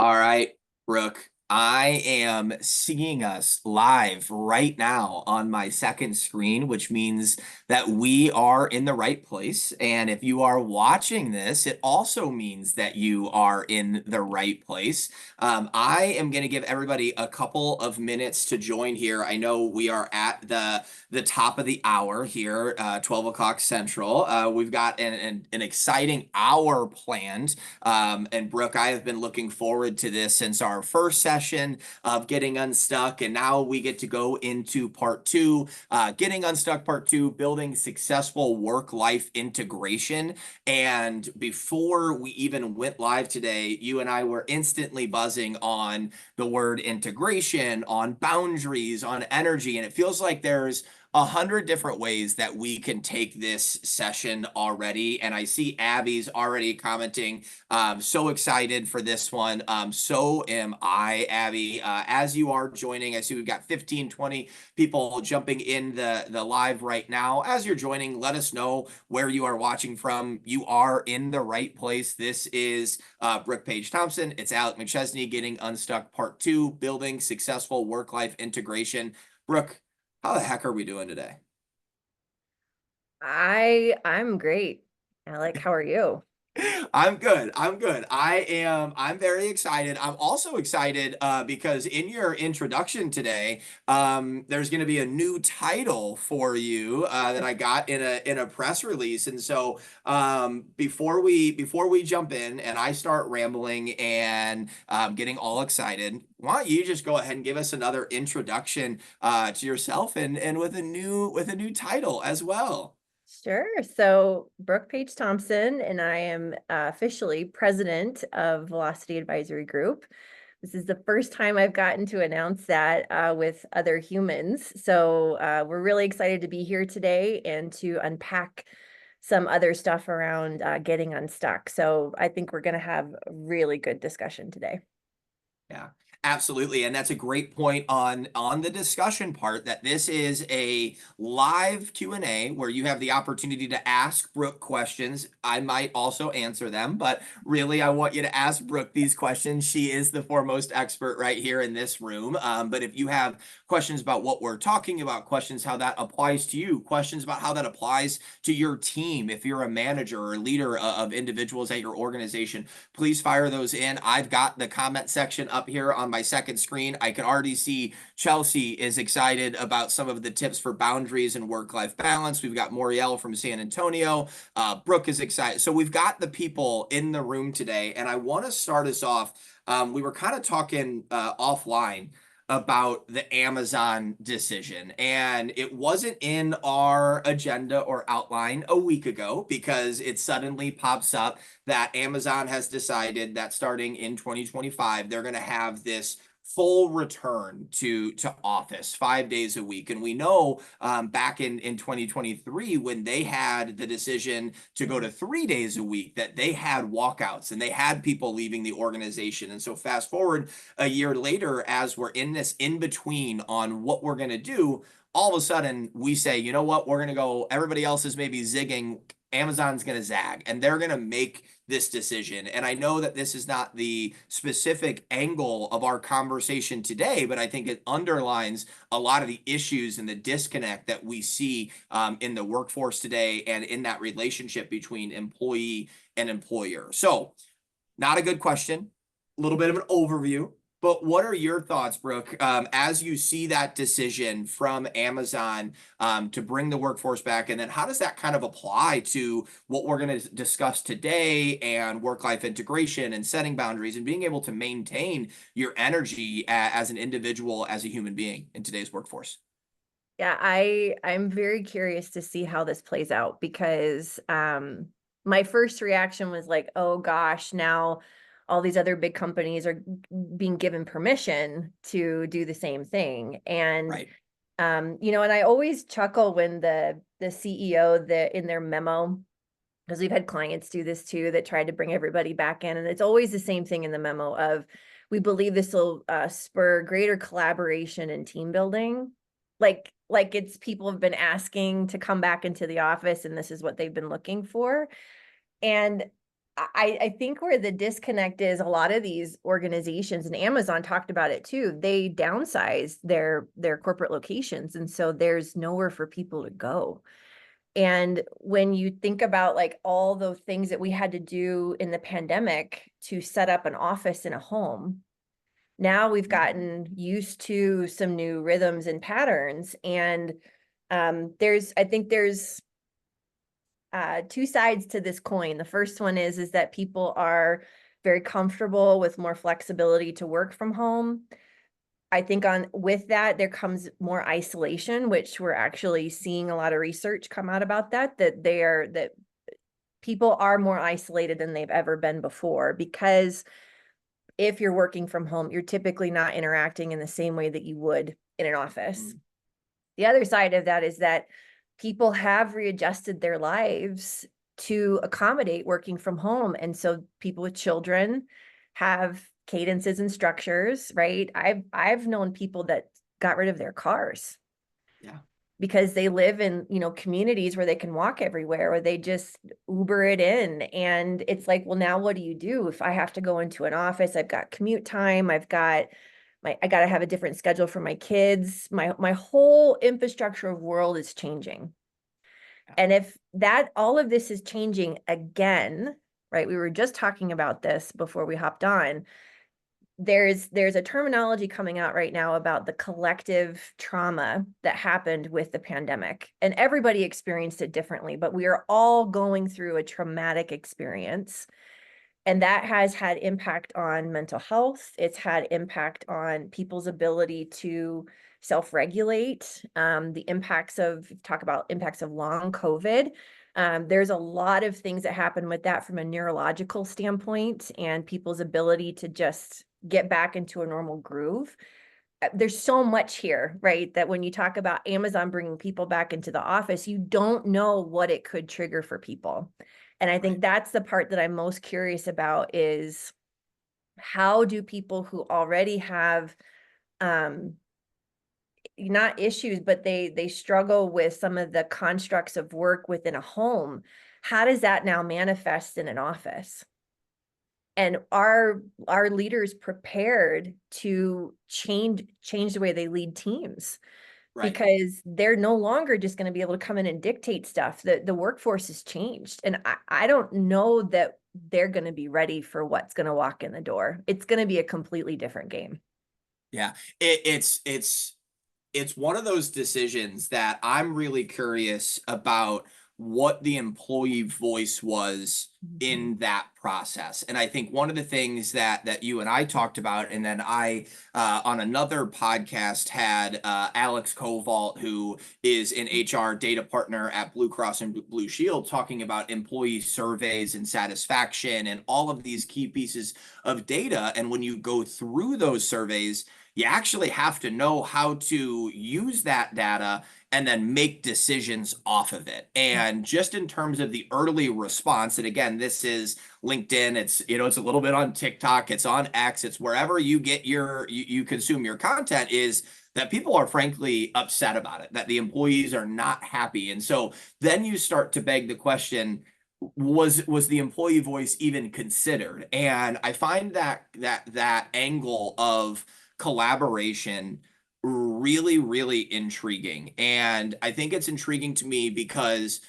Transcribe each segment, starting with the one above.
All right, Brooke, I am seeing us live right now on my second screen, which means that we are in the right place. And if you are watching this, it also means that you are in the right place. I am going to give everybody a couple of minutes to join here. I know we are at the top of the hour here, 12 o'clock Central. We've got an exciting hour planned. And Brooke, I have been looking forward to this since our first session of Getting Unstuck. And now we get to go into part two, Getting Unstuck part two, building successful work-life integration. And before we even went live today, you and I were instantly buzzing on the word integration, on boundaries, on energy. And it feels like there's 100 different ways that we can take this session already. And I see Abby's already commenting, so excited for this one. So am I, Abby. As you are joining, I see we've got 15, 20 people jumping in the live right now. As you're joining, let us know where you are watching from. You are in the right place. This is Brooke Page-Thompson. It's Alec McChesney, Getting Unstuck Part 2, Building Successful Work-Life Integration. Brooke, how the heck are we doing today? I'm great. Alec, how are you? I'm good. I'm good. I'm very excited. I'm also excited because in your introduction today, there's going to be a new title for you that I got in a press release. And so before we jump in and I start rambling and getting all excited, why don't you just go ahead and give us another introduction to yourself and with a new title as well. Sure. So, Brooke Page Thompson, and I am officially president of Velocity Advisory Group. This is the first time I've gotten to announce that with other humans. So, we're really excited to be here today and to unpack some other stuff around getting unstuck. So, I think we're going to have a really good discussion today. Yeah, absolutely. And that's a great point on the discussion part that this is a live Q&A where you have the opportunity to ask Brooke questions. I might also answer them, but really I want you to ask Brooke these questions. She is the foremost expert right here in this room. But if you have questions about what we're talking about, questions how that applies to you, questions about how that applies to your team, if you're a manager or leader of individuals at your organization, please fire those in. I've got the comment section up here on my second screen. I can already see Chelsea is excited about some of the tips for boundaries and work-life balance. We've got Moriel from San Antonio. Brooke is excited. So we've got the people in the room today, and I want to start us off. We were kind of talking offline about the Amazon decision. And it wasn't in our agenda or outline a week ago because it suddenly pops up that Amazon has decided that starting in 2025, they're going to have this full return to office 5 days a week. And we know back in 2023, when they had the decision to go to 3 days a week, that they had walkouts and they had people leaving the organization. And so fast forward a year later, as we're in this in between on what we're going to do, all of a sudden we say, you know what, we're going to go, everybody else is maybe zigging. Amazon's going to zag and they're going to make this decision. And I know that this is not the specific angle of our conversation today, but I think it underlines a lot of the issues and the disconnect that we see in the workforce today and in that relationship between employee and employer. So, not a good question, a little bit of an overview. But what are your thoughts, Brooke, as you see that decision from Amazon to bring the workforce back? And then how does that kind of apply to what we're going to discuss today and work-life integration and setting boundaries and being able to maintain your energy as an individual, as a human being in today's workforce? Yeah, I'm very curious to see how this plays out because my first reaction was like, oh gosh, now all these other big companies are being given permission to do the same thing. And Right. and I always chuckle when the CEO that in their memo, because we've had clients do this too, that tried to bring everybody back in, and it's always the same thing in the memo of, we believe this will spur greater collaboration and team building. Like it's people have been asking to come back into the office, and this is what they've been looking for. And I think where the disconnect is, a lot of these organizations, and Amazon talked about it too, they downsized their corporate locations, and so there's nowhere for people to go. And when you think about like all the things that we had to do in the pandemic to set up an office in a home, now we've gotten used to some new rhythms and patterns. And I think there's two sides to this coin. The first one is that people are very comfortable with more flexibility to work from home. I think with that, there comes more isolation, which we're actually seeing a lot of research come out about that people are more isolated than they've ever been before, because if you're working from home, you're typically not interacting in the same way that you would in an office. The other side of that is that people have readjusted their lives to accommodate working from home. And so people with children have cadences and structures, right? I've known people that got rid of their cars. Yeah. Because they live in, communities where they can walk everywhere, or they just Uber it in. And it's like, well, now what do you do? If I have to go into an office, I've got commute time, I got to have a different schedule for my kids. My whole infrastructure of world is changing. Yeah. And if all of this is changing again, right? We were just talking about this before we hopped on. There's a terminology coming out right now about the collective trauma that happened with the pandemic, and everybody experienced it differently, but we are all going through a traumatic experience. And that has had impact on mental health. It's had impact on people's ability to self-regulate. Talk about impacts of long COVID. There's a lot of things that happen with that from a neurological standpoint, and people's ability to just get back into a normal groove. There's so much here, right? That when you talk about Amazon bringing people back into the office, you don't know what it could trigger for people. And I think that's the part that I'm most curious about, is how do people who already have not issues, but they struggle with some of the constructs of work within a home, how does that now manifest in an office? And are leaders prepared to change the way they lead teams? Right. Because they're no longer just going to be able to come in and dictate stuff. The workforce has changed. And I don't know that they're going to be ready for what's going to walk in the door. It's going to be a completely different game. Yeah. It's one of those decisions that I'm really curious about what the employee voice was in that process. And I think one of the things that you and I talked about, and then I on another podcast had Alex Koval, who is an HR data partner at Blue Cross and Blue Shield, talking about employee surveys and satisfaction and all of these key pieces of data. And when you go through those surveys, you actually have to know how to use that data and then make decisions off of it. And just in terms of the early response, and again, this is LinkedIn, it's a little bit on TikTok, it's on X, it's wherever you get you consume your content, is that people are frankly upset about it, that the employees are not happy. And so then you start to beg the question, was the employee voice even considered? And I find that angle of collaboration really, really intriguing. And I think it's intriguing to me because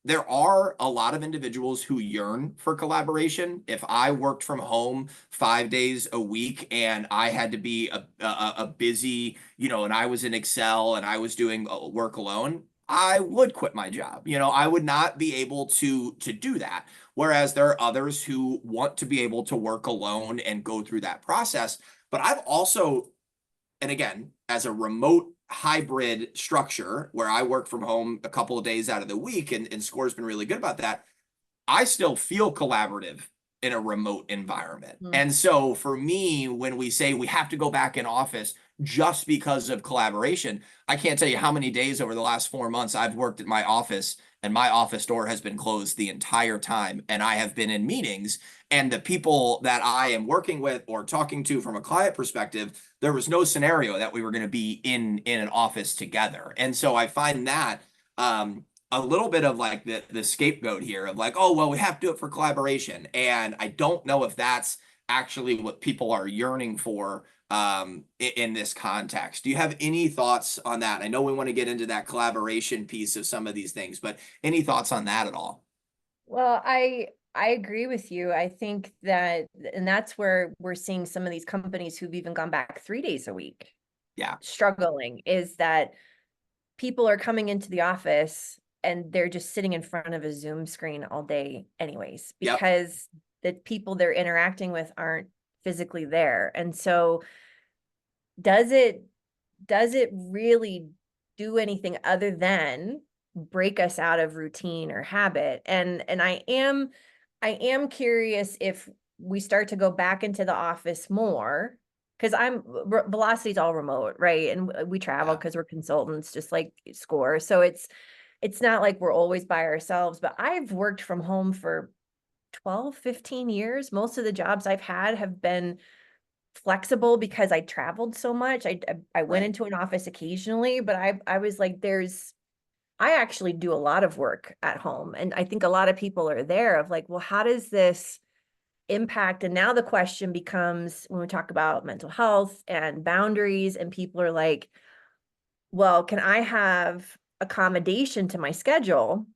there are a lot of individuals who yearn for collaboration. If I worked from home 5 days a week and I had to be a busy, and I was in Excel and I was doing work alone, I would quit my job. I would not be able to do that. Whereas there are others who want to be able to work alone and go through that process. But I've also, and again, as a remote hybrid structure where I work from home a couple of days out of the week, and SCORR's been really good about that, I still feel collaborative in a remote environment. And so for me, when we say we have to go back in office just because of collaboration, I can't tell you how many days over the last 4 months I've worked at my office and my office door has been closed the entire time. And I have been in meetings, and the people that I am working with or talking to from a client perspective, there was no scenario that we were going to be in an office together. And so I find that a little bit of like the scapegoat here of like, oh, well, we have to do it for collaboration. And I don't know if that's actually what people are yearning for in this context. Do you have any thoughts on that? I know we want to get into that collaboration piece of some of these things, but any thoughts on that at all? Well, I agree with you. I think that, and that's where we're seeing some of these companies who've even gone back 3 days a week Yeah. struggling, is that people are coming into the office and they're just sitting in front of a Zoom screen all day anyways, Yep. because the people they're interacting with aren't physically there. And so does it really do anything other than break us out of routine or habit? And I am curious if we start to go back into the office more, because Velocity's all remote, right? And we travel Yeah. because we're consultants, just like SCORR. So it's not like we're always by ourselves, but I've worked from home for 12, 15 years. Most of the jobs I've had have been flexible because I traveled so much. I went Right. into an office occasionally, but I was like, I actually do a lot of work at home. And I think a lot of people are there of like, well, how does this impact? And now the question becomes, when we talk about mental health and boundaries, and people are like, well, can I have accommodation to my schedule?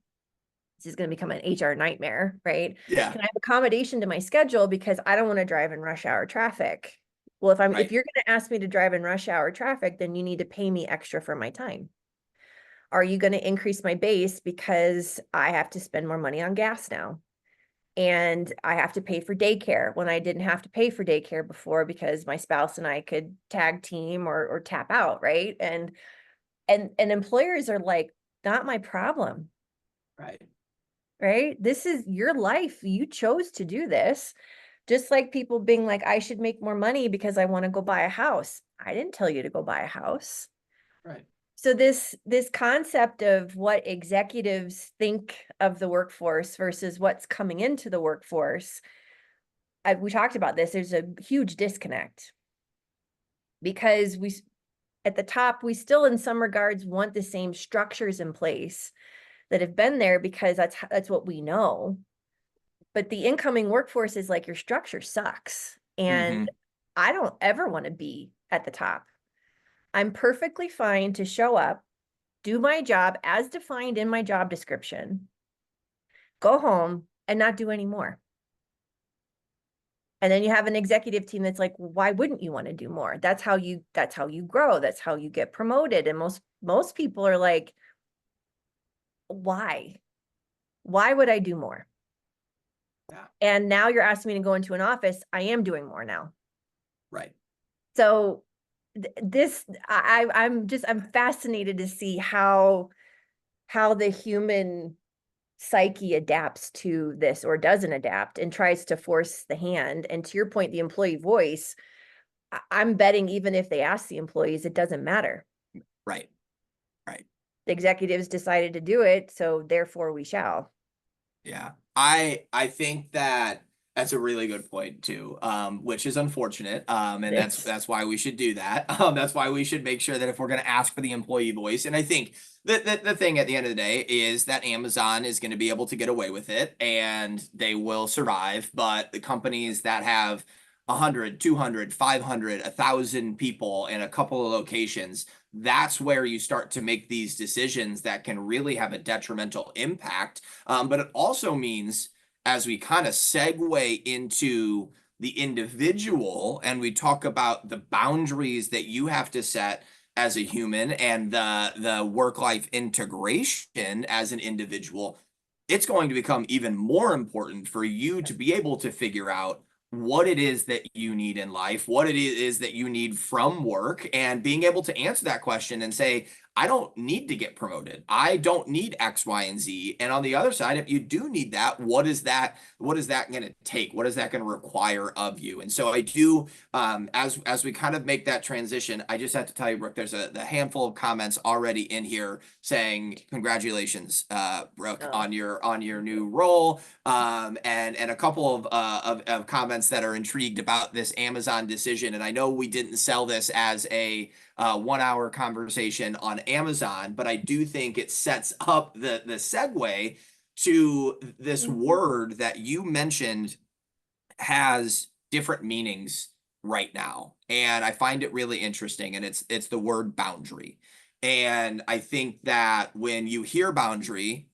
This is going to become an HR nightmare, right? Yeah. Can I have accommodation to my schedule because I don't want to drive in rush hour traffic? Well, if Right. you're going to ask me to drive in rush hour traffic, then you need to pay me extra for my time. Are you going to increase my base because I have to spend more money on gas now? And I have to pay for daycare when I didn't have to pay for daycare before because my spouse and I could tag team or tap out, right? And employers are like, not my problem, Right. right? This is your life. You chose to do this. Just like people being like, I should make more money because I want to go buy a house. I didn't tell you to go buy a house. Right. So this concept of what executives think of the workforce versus what's coming into the workforce, we talked about this. There's a huge disconnect because at the top, we still in some regards want the same structures in place that have been there because that's what we know. But the incoming workforce is like, your structure sucks. Mm-hmm. And I don't ever want to be at the top. I'm perfectly fine to show up, do my job as defined in my job description, go home and not do any more. And then you have an executive team that's like, well, why wouldn't you want to do more? That's how you grow. That's how you get promoted. And most people are like, why? Why would I do more? Yeah. And now you're asking me to go into an office. I am doing more now. Right. So I'm fascinated to see how the human psyche adapts to this or doesn't adapt and tries to force the hand. And to your point, the employee voice, I'm betting even if they ask the employees, it doesn't matter. Right. Right. The executives decided to do it, so therefore we shall. Yeah. I think that that's a really good point too, which is unfortunate. And It's that's why we should do that. That's why we should make sure that if we're going to ask for the employee voice, and I think that the thing at the end of the day is that Amazon is going to be able to get away with it and they will survive. But the companies that have 100, 200, 500, 1,000 people in a couple of locations, that's where you start to make these decisions that can really have a detrimental impact. But it also means, as we kind of segue into the individual and we talk about the boundaries that you have to set as a human and the work-life integration as an individual, it's going to become even more important for you to be able to figure out what it is that you need in life, what it is that you need from work, and being able to answer that question and say, I don't need to get promoted. I don't need X, Y, and Z. And on the other side, if you do need that, what is that going to take? What is that going to require of you? And so I do, as we kind of make that transition, I just have to tell you, Brooke, there's a handful of comments already in here saying congratulations, Brooke, oh, on your new role, and a couple of comments that are intrigued about this Amazon decision. And I know we didn't sell this as a 1 hour conversation on Amazon, but I do think it sets up the segue to this word that you mentioned has different meanings right now. And I find it really interesting. And it's the word boundary. And I think that when you hear boundary,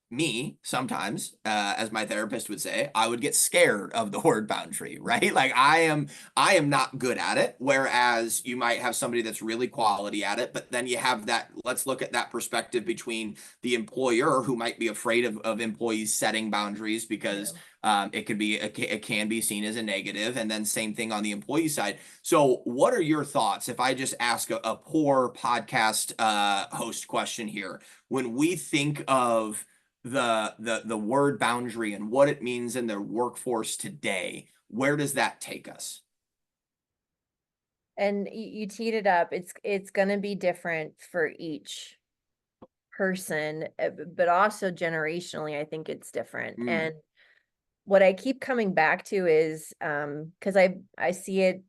me sometimes, as my therapist would say, I would get scared of the word boundary, right? Like I am not good at it, whereas you might have somebody that's really quality at it. But then you have that, let's look at that perspective between the employer who might be afraid of employees setting boundaries because it can be seen as a negative, and then same thing on the employee side. So what are your thoughts if I just ask a poor podcast host question here? When we think of the word boundary and what it means in the workforce today, where does that take us? And you teed it up. It's going to be different for each person, but also generationally, I think it's different. And what I keep coming back to is because I see it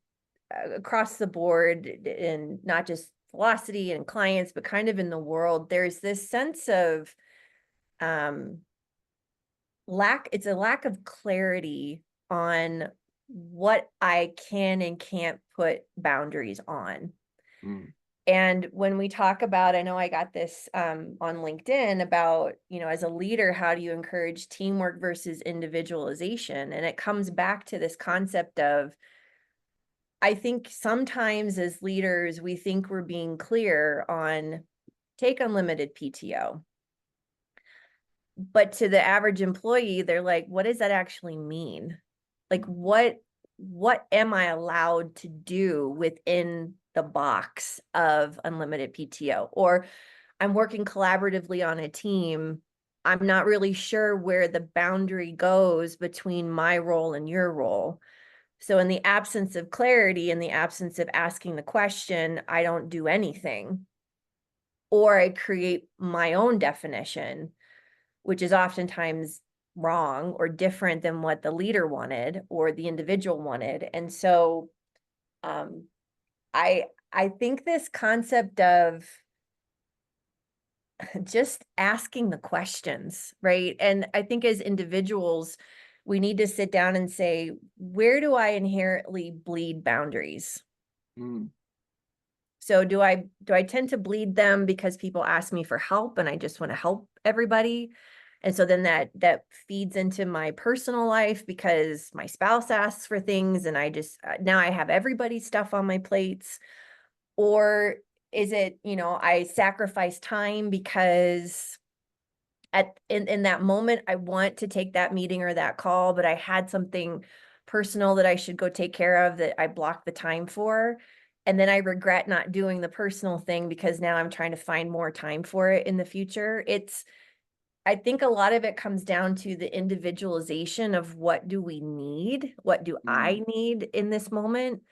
across the board in not just Velocity and clients, but kind of in the world. There's this sense of it's a lack of clarity on what I can and can't put boundaries on. And when we talk about, I know I got this on LinkedIn about, as a leader, how do you encourage teamwork versus individualization? And it comes back to this concept of, I think sometimes as leaders, we think we're being clear on take unlimited PTO. But to the average employee, they're like, what does that actually mean? Like, what am I allowed to do within the box of unlimited PTO? Or I'm working collaboratively on a team. I'm not really sure where the boundary goes between my role and your role. So in the absence of clarity, in the absence of asking the question, I don't do anything. Or I create my own definition, which is oftentimes wrong or different than what the leader wanted or the individual wanted. And so I think this concept of just asking the questions, right? And I think as individuals, we need to sit down and say, where do I inherently bleed boundaries? So do I tend to bleed them because people ask me for help and I just want to help everybody? And so then that feeds into my personal life because my spouse asks for things and I just now I have everybody's stuff on my plates. Or is it, I sacrifice time because in that moment I want to take that meeting or that call, but I had something personal that I should go take care of that I blocked the time for. And then I regret not doing the personal thing because now I'm trying to find more time for it in the future. I think a lot of it comes down to the individualization of what do we need? What do I need in this moment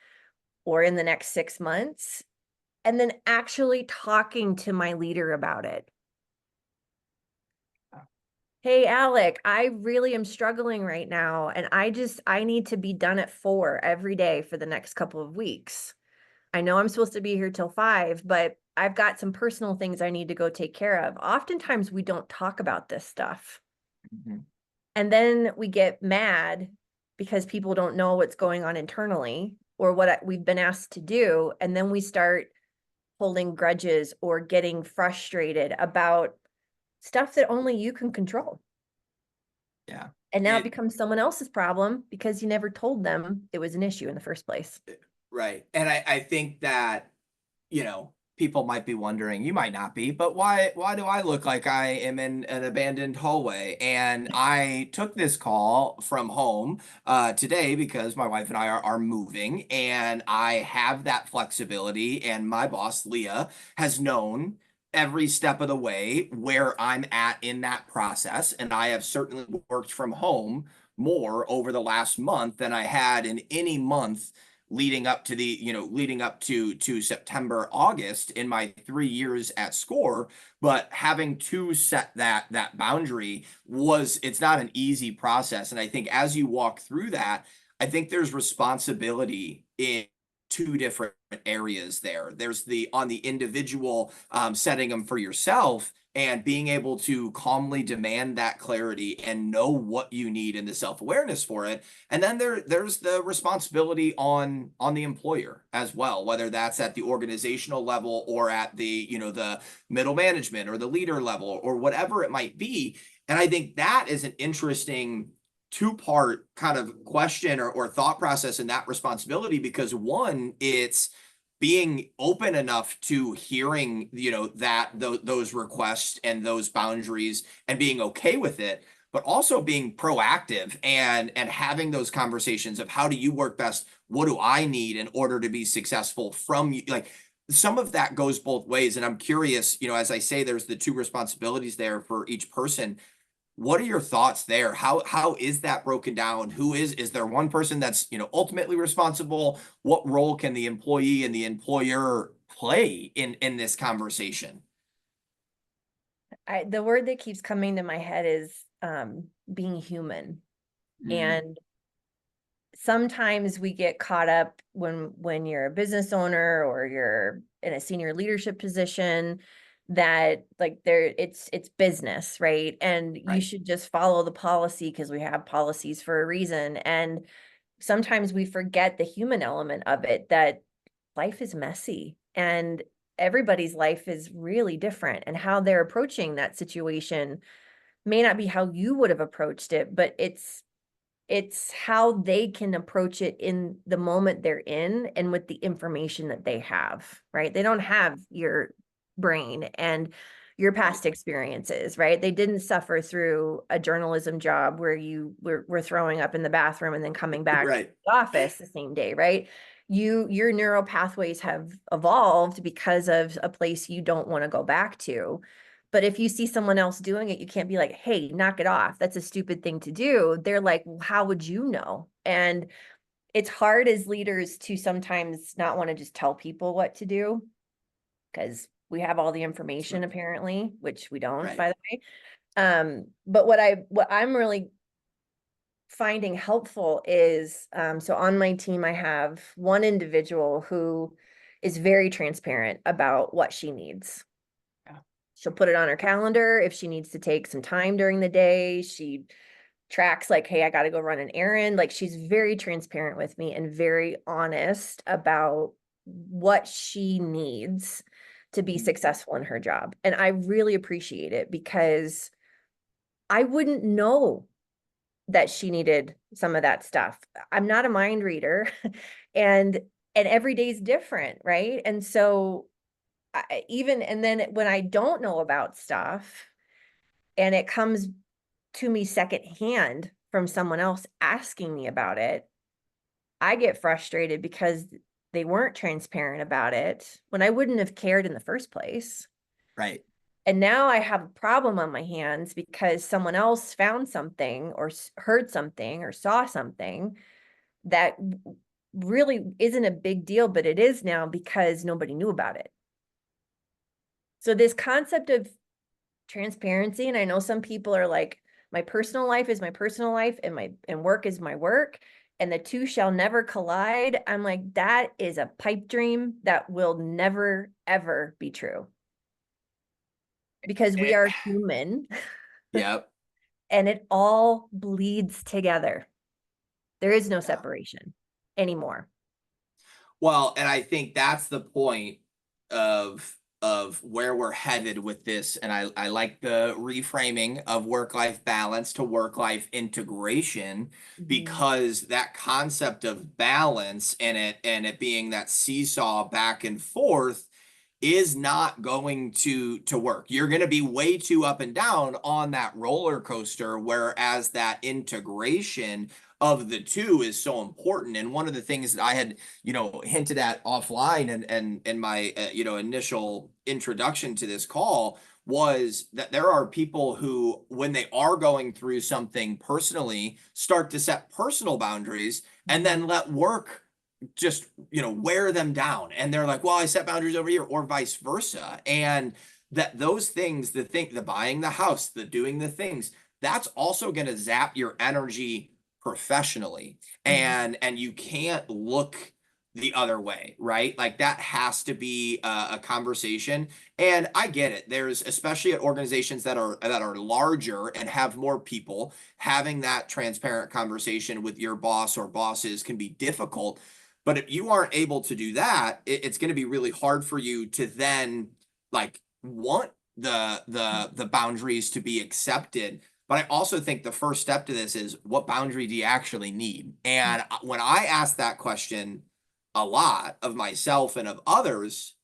or in the next 6 months? And then actually talking to my leader about it. Hey, Alec, I really am struggling right now. And I need to be done at 4 every day for the next couple of weeks. I know I'm supposed to be here till 5, but I've got some personal things I need to go take care of. Oftentimes we don't talk about this stuff. And then we get mad because people don't know what's going on internally or what we've been asked to do. And then we start holding grudges or getting frustrated about stuff that only you can control. Yeah. And now it becomes someone else's problem because you never told them it was an issue in the first place. Right. And I think that, people might be wondering, you might not be, but why do I look like I am in an abandoned hallway? And I took this call from home today because my wife and I are moving, and I have that flexibility, and my boss, Leah, has known every step of the way where I'm at in that process. And I have certainly worked from home more over the last month than I had in any month leading up to September, August in my 3 years at SCORR. But having to set that boundary it's not an easy process. And I think as you walk through that, I think there's responsibility in two different areas there. There's the on the individual, setting them for yourself and being able to calmly demand that clarity and know what you need and the self-awareness for it. And then there's the responsibility on the employer as well, whether that's at the organizational level or at the, the middle management or the leader level or whatever it might be. And I think that is an interesting two-part kind of question or thought process in that responsibility, because one, it's being open enough to hearing, those requests and those boundaries and being okay with it, but also being proactive and having those conversations of how do you work best? What do I need in order to be successful from you? Like, some of that goes both ways. And I'm curious, as I say, there's the two responsibilities there for each person. What are your thoughts there? How is that broken down? Is there one person that's, ultimately responsible? What role can the employee and the employer play in this conversation? The word that keeps coming to my head is being human. And sometimes we get caught up when you're a business owner or you're in a senior leadership position, that like it's business, right? And you Right. should just follow the policy because we have policies for a reason. And sometimes we forget the human element of it, that life is messy and everybody's life is really different, and how they're approaching that situation may not be how you would have approached it, but it's how they can approach it in the moment they're in and with the information that they have, right? They don't have your brain and your past experiences, right? They didn't suffer through a journalism job where you were throwing up in the bathroom and then coming back to Right. the office the same day, right? Your neural pathways have evolved because of a place you don't want to go back to. But if you see someone else doing it, you can't be like, hey, knock it off. That's a stupid thing to do. They're like, well, how would you know? And it's hard as leaders to sometimes not want to just tell people what to do because we have all the information apparently, which we don't, Right. by the way. But what I'm really finding helpful is, so on my team, I have one individual who is very transparent about what she needs. She'll put it on her calendar if she needs to take some time during the day. She tracks like, hey, I got to go run an errand. Like, she's very transparent with me and very honest about what she needs to be successful in her job. And I really appreciate it because I wouldn't know that she needed some of that stuff. I'm not a mind reader and every day is different, right? And so and then when I don't know about stuff and it comes to me secondhand from someone else asking me about it, I get frustrated because they weren't transparent about it when I wouldn't have cared in the first place. Right. And now I have a problem on my hands because someone else found something or heard something or saw something that really isn't a big deal, but it is now because nobody knew about it. So this concept of transparency, and I know some people are like, my personal life is my personal life and work is my work, and the two shall never collide. I'm like, that is a pipe dream that will never, ever be true. Because we are human. Yep. And it all bleeds together. There is no Yeah. separation anymore. Well, and I think that's the point of where we're headed with this. And I like the reframing of work-life balance to work-life integration, because that concept of balance and it being that seesaw back and forth is not going to work. You're going to be way too up and down on that roller coaster, whereas that integration of the two is so important. And one of the things that I had, hinted at offline and in my, initial introduction to this call was that there are people who, when they are going through something personally, start to set personal boundaries and then let work just wear them down, and they're like, well, I set boundaries over here, or vice versa. And that those things, the buying the house, the doing the things, that's also going to zap your energy professionally. And you can't look the other way, right? Like that has to be a conversation. And I get it. There's, especially at organizations that are larger and have more people, having that transparent conversation with your boss or bosses can be difficult. But if you aren't able to do that, it's going to be really hard for you to then like want the boundaries to be accepted. But I also think the first step to this is, what boundary do you actually need? And when I ask that question a lot of myself and of others,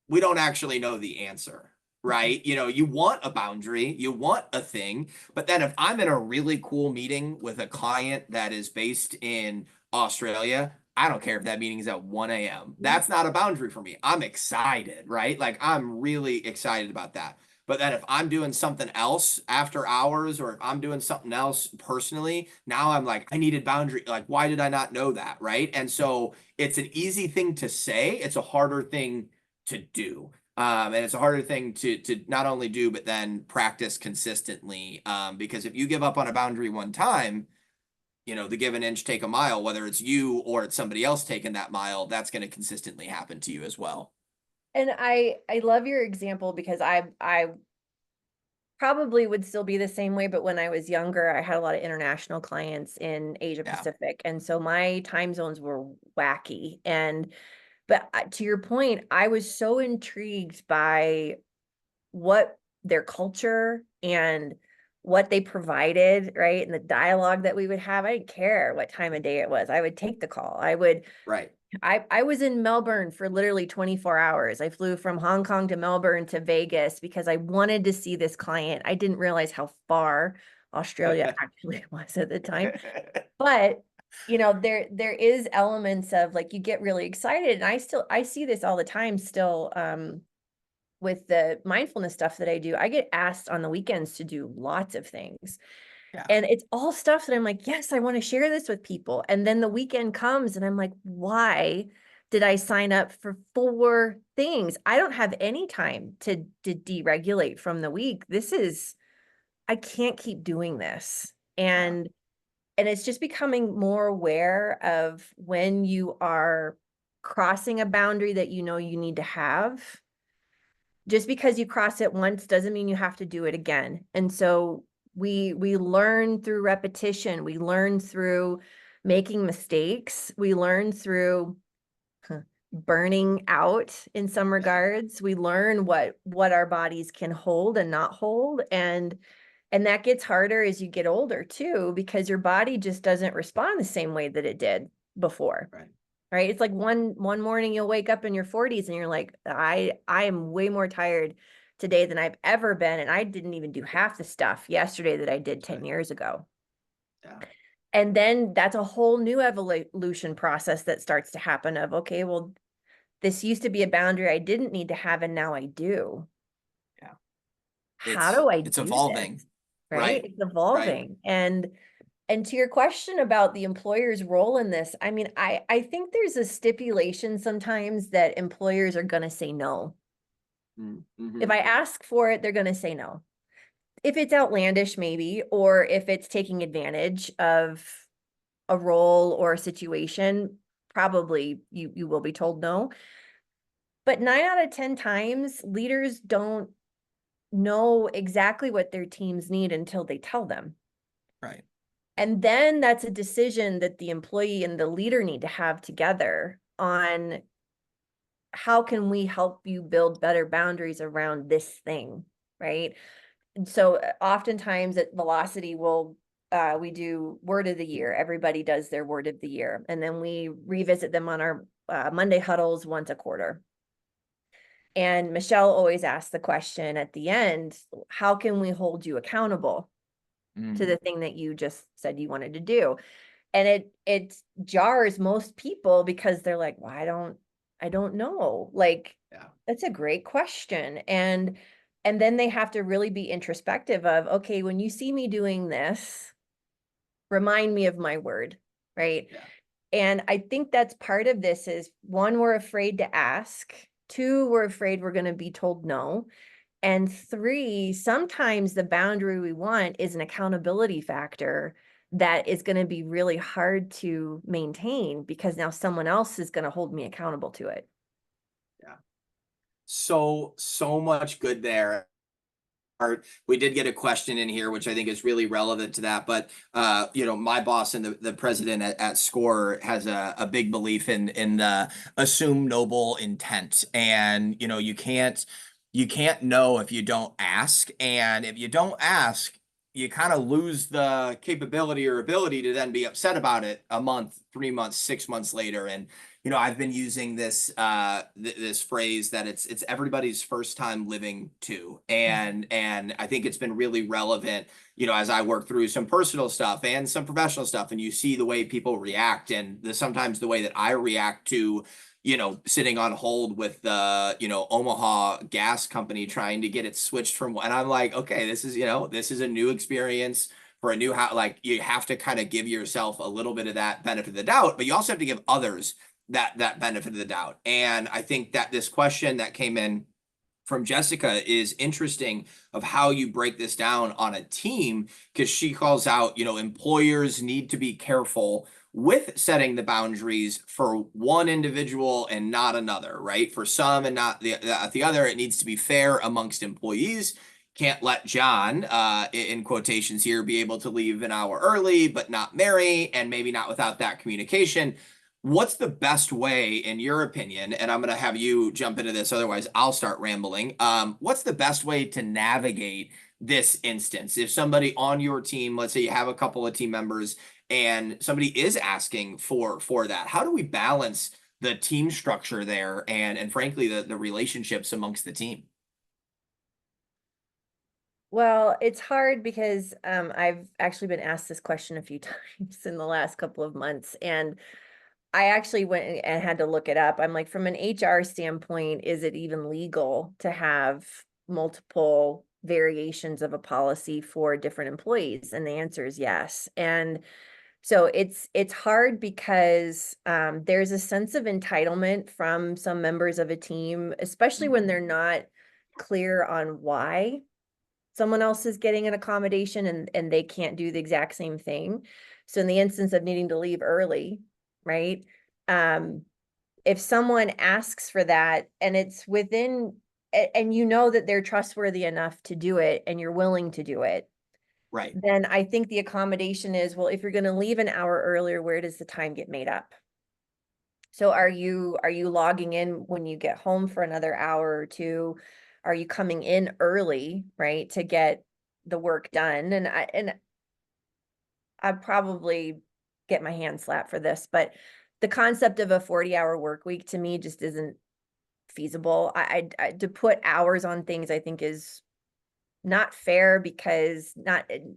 we don't actually know the answer, right? You know, you want a boundary, you want a thing, but then if I'm in a really cool meeting with a client that is based in Australia, I don't care if that meeting is at 1 a.m. That's not a boundary for me. I'm excited, right? Like I'm really excited about that. But then if I'm doing something else after hours, or if I'm doing something else personally, now I'm like, I needed boundary. Like, why did I not know that? Right. And so it's an easy thing to say, it's a harder thing to do. And it's a harder thing to not only do, but then practice consistently. Because if you give up on a boundary one time, you know, the give an inch, take a mile, whether it's you or it's somebody else taking that mile, that's going to consistently happen to you as well. And I love your example, because I probably would still be the same way, but when I was younger, I had a lot of international clients in Asia Yeah. Pacific, and so my time zones were wacky. And but to your point, I was so intrigued by what their culture and what they provided, right? And the dialogue that we would have. I didn't care what time of day it was. I would take the call. Right. I was in Melbourne for literally 24 hours. I flew from Hong Kong to Melbourne to Vegas because I wanted to see this client. I didn't realize how far Australia actually was at the time. But there is elements of, like, you get really excited, and I see this all the time still, with the mindfulness stuff that I do. I get asked on the weekends to do lots of things. Yeah. And it's all stuff that I'm like, yes, I want to share this with people. And then the weekend comes and I'm like, why did I sign up for 4 things? I don't have any time to deregulate from the week. I can't keep doing this. And it's just becoming more aware of when you are crossing a boundary that you know you need to have. Just because you cross it once doesn't mean you have to do it again. And so we learn through repetition, we learn through making mistakes, we learn through burning out in some regards. We learn what our bodies can hold and not hold. And that gets harder as you get older too, because your body just doesn't respond the same way that it did before. Right. Right. It's like one morning you'll wake up in your 40s and you're like, I am way more tired today than I've ever been. And I didn't even do half the stuff yesterday that I did 10 years ago. Yeah. And then that's a whole new evolution process that starts to happen of, okay, well, this used to be a boundary I didn't need to have, and now I do. Yeah. How do I It's do evolving. this? Right? Right. It's Right. evolving. And to your question about the employer's role in this, I mean, I think there's a stipulation sometimes that employers are going to say no. Mm-hmm. If I ask for it, they're going to say no. If it's outlandish, maybe, or if it's taking advantage of a role or a situation, probably you will be told no. But 9 out of 10 times, leaders don't know exactly what their teams need until they tell them. Right. And then that's a decision that the employee and the leader need to have together on, how can we help you build better boundaries around this thing, right? And so oftentimes at Velocity, we do word of the year. Everybody does their word of the year. And then we revisit them on our Monday huddles once a quarter. And Michelle always asks the question at the end, how can we hold you accountable to the thing that you just said you wanted to do? And it jars most people, because they're like, well, I don't know. Like, Yeah. that's a great question. And then they have to really be introspective of, okay, when you see me doing this, remind me of my word, right? Yeah. And I think that's part of this is, one, we're afraid to ask. 2, we're afraid we're going to be told no. And 3, sometimes the boundary we want is an accountability factor that is going to be really hard to maintain because now someone else is going to hold me accountable to it. Yeah. So much good there. We did get a question in here, which I think is really relevant to that. But my boss and the president at SCORR has a big belief in the assume noble intent, and you can't know if you don't ask, and if you don't ask, you kind of lose the capability or ability to then be upset about it a month, 3 months, 6 months later. And I've been using this this phrase that it's everybody's first time living too, and I think it's been really relevant, as I work through some personal stuff and some professional stuff, and you see the way people react, and sometimes the way that I react to sitting on hold with the Omaha gas company trying to get it switched from, and I'm like, okay, this is a new experience for a new house. Like, you have to kind of give yourself a little bit of that benefit of the doubt, but you also have to give others that benefit of the doubt. And I think that this question that came in from Jessica is interesting, of how you break this down on a team, because she calls out, employers need to be careful with setting the boundaries for one individual and not another, right? For some and not the other. It needs to be fair amongst employees. Can't let John, in quotations here, be able to leave an hour early, but not Mary, and maybe not without that communication. What's the best way, in your opinion, and I'm going to have you jump into this, otherwise I'll start rambling. What's the best way to navigate this instance? If somebody on your team, let's say you have a couple of team members, and somebody is asking for that, how do we balance the team structure there and frankly, the relationships amongst the team? Well, it's hard because I've actually been asked this question a few times in the last couple of months, and I actually went and had to look it up. I'm like, from an HR standpoint, is it even legal to have multiple variations of a policy for different employees? And the answer is yes. And so it's hard because there's a sense of entitlement from some members of a team, especially when they're not clear on why someone else is getting an accommodation and they can't do the exact same thing. So in the instance of needing to leave early, right? If someone asks for that and it's within, and that they're trustworthy enough to do it and you're willing to do it, Right. then I think the accommodation is, well, if you're going to leave an hour earlier, where does the time get made up? So are you logging in when you get home for another hour or two? Are you coming in early, right, to get the work done? And I'd probably get my hand slapped for this, but the concept of a 40-hour work week to me just isn't feasible. I to put hours on things, I think, is not fair, because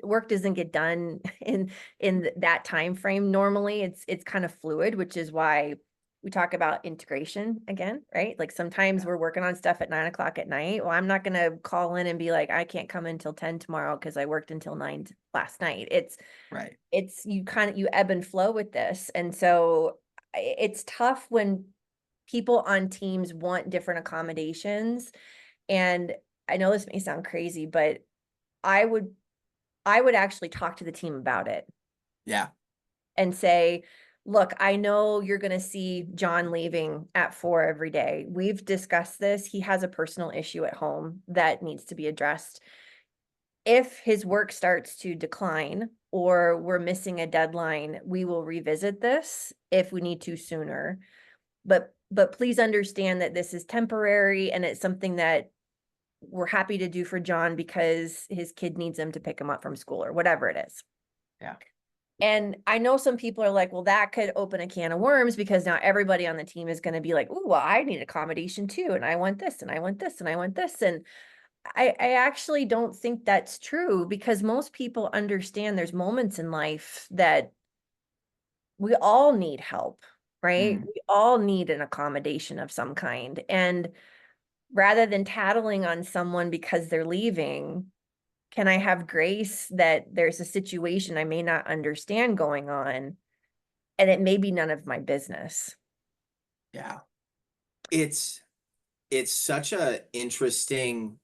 work doesn't get done in that time frame. Normally it's kind of fluid, which is why we talk about integration again, right? Like sometimes we're working on stuff at 9 o'clock at night. Well, I'm not going to call in and be like, I can't come until 10 tomorrow because I worked until 9 last night. Right. You ebb and flow with this. And so it's tough when people on teams want different accommodations. And I know this may sound crazy, but I would actually talk to the team about it Yeah. and say, look, I know you're going to see John leaving at 4 every day. We've discussed this. He has a personal issue at home that needs to be addressed. If his work starts to decline or we're missing a deadline, we will revisit this if we need to sooner. But please understand that this is temporary and it's something that we're happy to do for John because his kid needs him to pick him up from school or whatever it is. Yeah. And I know some people are like, well, that could open a can of worms because now everybody on the team is going to be like, oh, well, I need accommodation too. And I want this and I want this and I want this. And I actually don't think that's true, because most people understand there's moments in life that we all need help, right? We all need an accommodation of some kind. And rather than tattling on someone because they're leaving, can I have grace that there's a situation I may not understand going on, and it may be none of my business? Yeah. It's such a interesting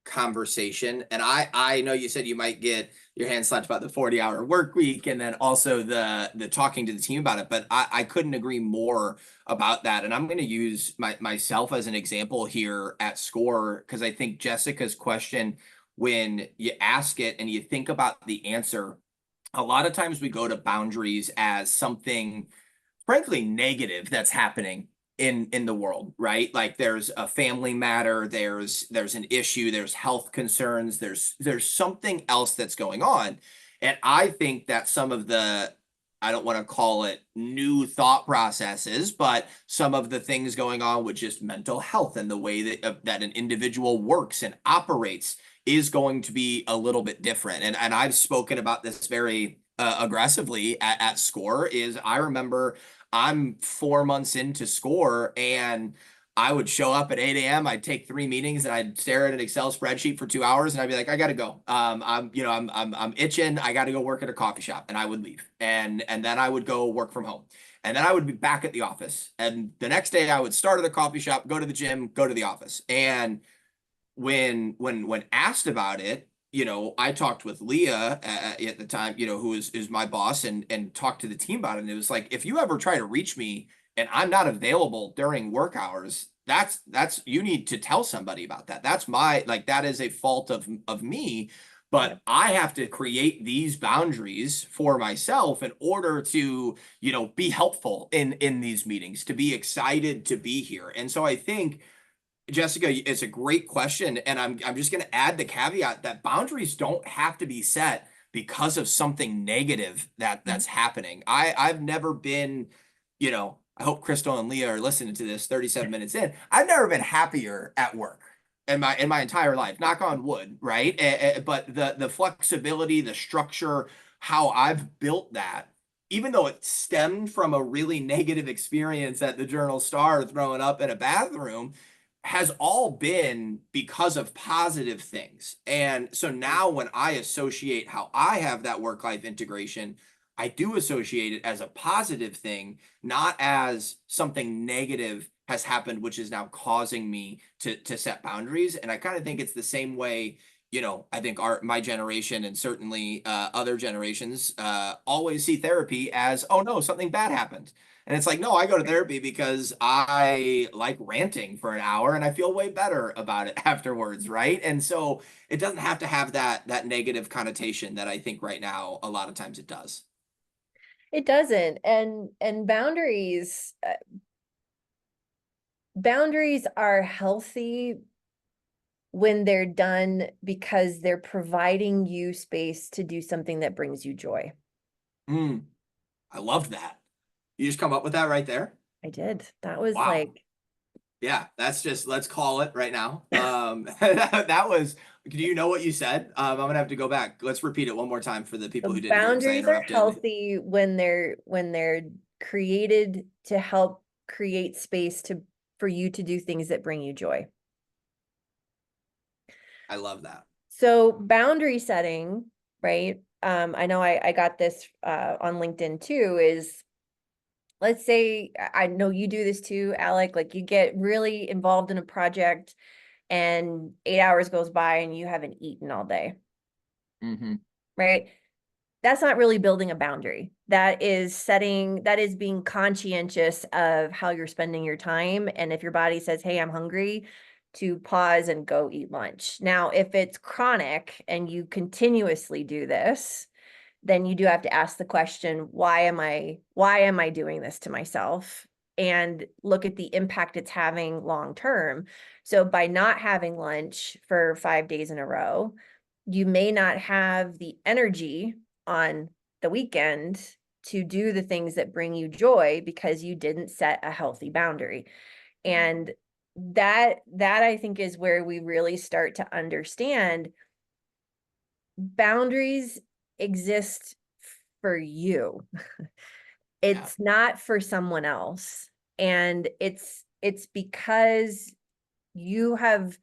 conversation. And I know you said you might get your hands slapped about the 40-hour work week and then also the talking to the team about it, but I couldn't agree more about that. And I'm going to use myself as an example here at SCORR, because I think Jessica's question, when you ask it and you think about the answer, a lot of times we go to boundaries as something frankly negative that's happening in the world, right? Like there's a family matter, there's an issue, there's health concerns, there's something else that's going on. And I think that some of the, I don't want to call it new thought processes, but some of the things going on with just mental health and the way that an individual works and operates is going to be a little bit different. And I've spoken about this very aggressively at SCORR. Is I remember I'm 4 months into SCORR and I would show up at 8 a.m. I'd take 3 meetings and I'd stare at an Excel spreadsheet for 2 hours and I'd be like, I gotta go. I'm itching. I gotta go work at a coffee shop, and I would leave. And then I would go work from home. And then I would be back at the office. And the next day I would start at the coffee shop, go to the gym, go to the office. And when asked about it, I talked with Leah at the time, who is my boss, and talked to the team about it. And it was like, if you ever try to reach me and I'm not available during work hours, that's you need to tell somebody about that. That's that is a fault of me. But I have to create these boundaries for myself in order to, be helpful in these meetings, to be excited to be here. And so I think, Jessica, it's a great question, and I'm just going to add the caveat that boundaries don't have to be set because of something negative that's happening. I've never been, I hope Crystal and Leah are listening to this 37 minutes in. I've never been happier at work in my entire life. Knock on wood, right? But the flexibility, the structure, how I've built that, even though it stemmed from a really negative experience at the Journal-Star throwing up in a bathroom, has all been because of positive things. And so now when I associate how I have that work-life integration, I do associate it as a positive thing, not as something negative has happened, which is now causing me to set boundaries. And I kind of think it's the same way, I think my generation and certainly other generations always see therapy as, oh no, something bad happened. And it's like, no, I go to therapy because I like ranting for an hour and I feel way better about it afterwards, right? And so it doesn't have to have that negative connotation that I think right now a lot of times it does. It doesn't. And boundaries are healthy when they're done because they're providing you space to do something that brings you joy. I loved that. You just come up with that right there? I did. That was Wow. like, Yeah, that's just, let's call it right now. That was, do you know what you said? I'm gonna have to go back. Let's repeat it one more time for the people who didn't hear, because I boundaries are interrupted. healthy when they're created to help create space for you to do things that bring you joy. I love that. So boundary setting, right? I know I got this on LinkedIn too, is let's say, I know you do this too, Alec, like you get really involved in a project and 8 hours goes by and you haven't eaten all day. Right? That's not really building a boundary. That is being conscientious of how you're spending your time. And if your body says, hey, I'm hungry, to pause and go eat lunch. Now, if it's chronic and you continuously do this, then you do have to ask the question, why am I doing this to myself? And look at the impact it's having long term. So by not having lunch for 5 days in a row, you may not have the energy on the weekend to do the things that bring you joy because you didn't set a healthy boundary. And that I think is where we really start to understand boundaries exist for you. It's not for someone else. And it's because you have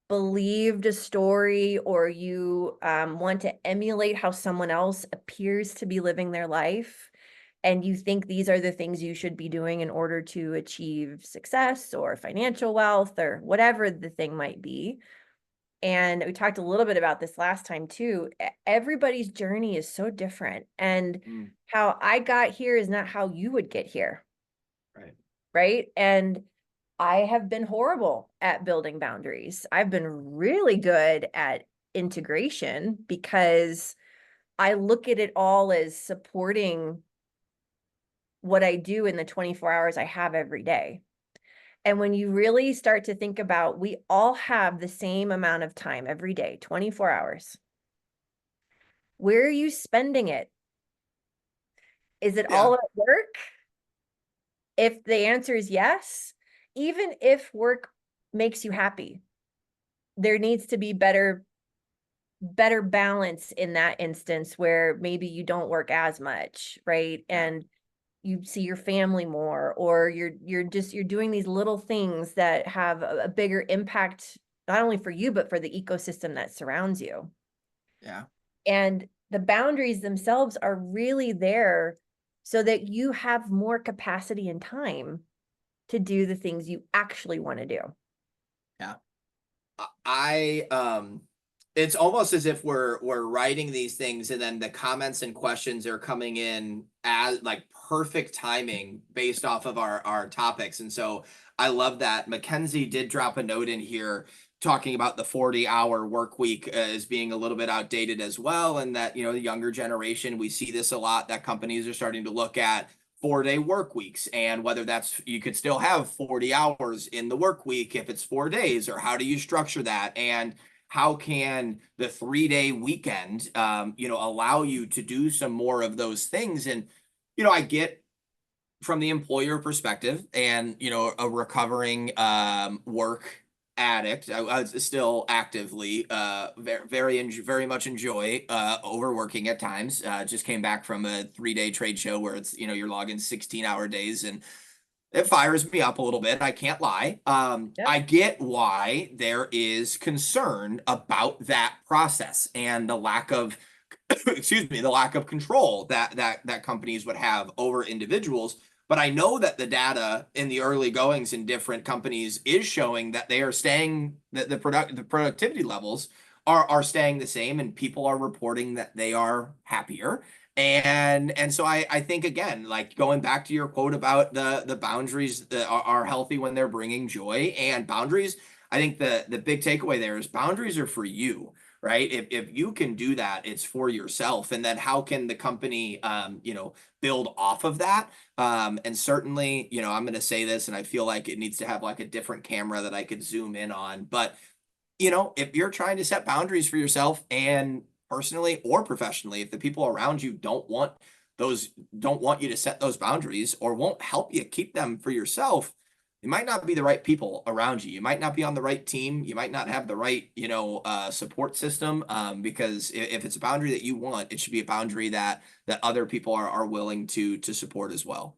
believed a story, or you want to emulate how someone else appears to be living their life, and you think these are the things you should be doing in order to achieve success or financial wealth or whatever the thing might be. And we talked a little bit about this last time too. Everybody's journey is so different. And how I got here is not how you would get here. Right. Right. And I have been horrible at building boundaries. I've been really good at integration because I look at it all as supporting what I do in the 24 hours I have every day. And when you really start to think about, we all have the same amount of time every day, 24 hours. Where are you spending it? Is it all at work? If the answer is yes, even if work makes you happy, there needs to be better balance in that instance where maybe you don't work as much, right? And you see your family more, or you're doing these little things that have a bigger impact, not only for you, but for the ecosystem that surrounds you. Yeah. And the boundaries themselves are really there so that you have more capacity and time to do the things you actually want to do. Yeah. It's almost as if we're writing these things and then the comments and questions are coming in as like perfect timing based off of our topics. And so I love that. McKenzie did drop a note in here talking about the 40-hour work week as being a little bit outdated as well. And that, the younger generation, we see this a lot, that companies are starting to look at 4-day work weeks, and whether that's, you could still have 40 hours in the work week if it's 4 days, or how do you structure that? And how can the 3-day weekend, allow you to do some more of those things? And, I get from the employer perspective and, a recovering work addict, I still actively very much enjoy overworking at times. Just came back from a 3-day trade show where it's, you're logging 16-hour days, and it fires me up a little bit. I can't lie. Yep. I get why there is concern about that process and the lack of, excuse me, the lack of control that companies would have over individuals. But I know that the data in the early goings in different companies is showing that they are staying, that the productivity levels are staying the same, and people are reporting that they are happier. And so I think, again, like going back to your quote about the boundaries that are healthy when they're bringing joy, and boundaries, I think the big takeaway there is boundaries are for you, right? If you can do that, it's for yourself. And then how can the company, build off of that? And certainly, I'm going to say this, and I feel like it needs to have like a different camera that I could zoom in on. But, if you're trying to set boundaries for yourself, and personally or professionally, if the people around you don't want you to set those boundaries, or won't help you keep them for yourself, it might not be the right people around you. You might not be on the right team. You might not have the right, support system. Because if it's a boundary that you want, it should be a boundary that other people are willing to support as well.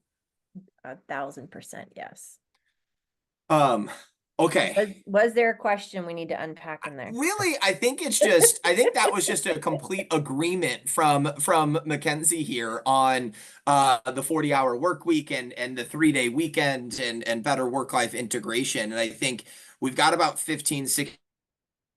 1,000% yes. Okay. Was there a question we need to unpack in there? Really, I think that was just a complete agreement from McKenzie here on the 40-hour work week and the 3-day weekend and better work-life integration. And I think we've got about 15, 16.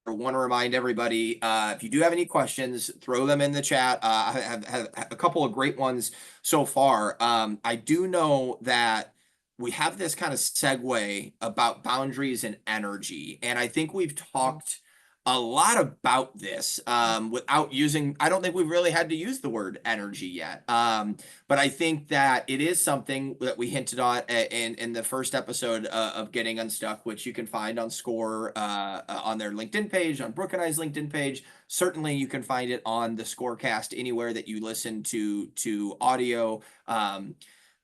I want to remind everybody, if you do have any questions, throw them in the chat. I have a couple of great ones so far. I do know that we have this kind of segue about boundaries and energy, and I think we've talked a lot about this without using, I don't think we've really had to use the word energy yet. But I think that it is something that we hinted on in the first episode of Getting Unstuck, which you can find on SCORR, on their LinkedIn page, on Brooke and I's LinkedIn page. Certainly you can find it on the SCORRCAST, anywhere that you listen to audio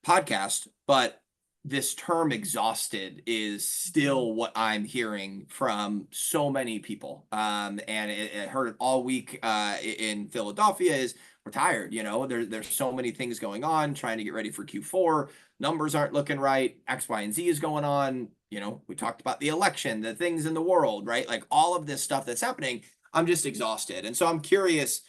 podcast. But this term exhausted is still what I'm hearing from so many people. And I heard it all week in Philadelphia is, we're tired, there's so many things going on, trying to get ready for Q4. Numbers aren't looking right. X, Y, and Z is going on. We talked about the election, the things in the world, right? Like all of this stuff that's happening. I'm just exhausted. And so I'm curious,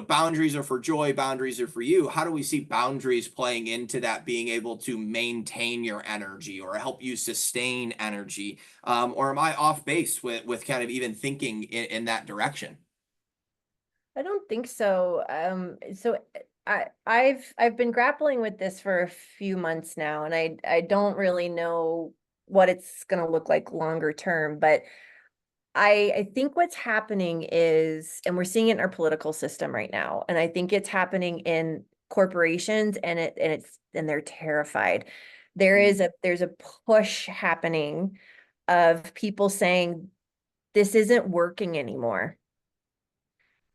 boundaries are for joy, boundaries are for you. How do we see boundaries playing into that, being able to maintain your energy or help you sustain energy? Or am I off base with kind of even thinking in that direction? I don't think so. I've been grappling with this for a few months now, and I don't really know what it's going to look like longer term, but I think what's happening is, and we're seeing it in our political system right now, and I think it's happening in corporations, and they're terrified. There's a push happening of people saying this isn't working anymore.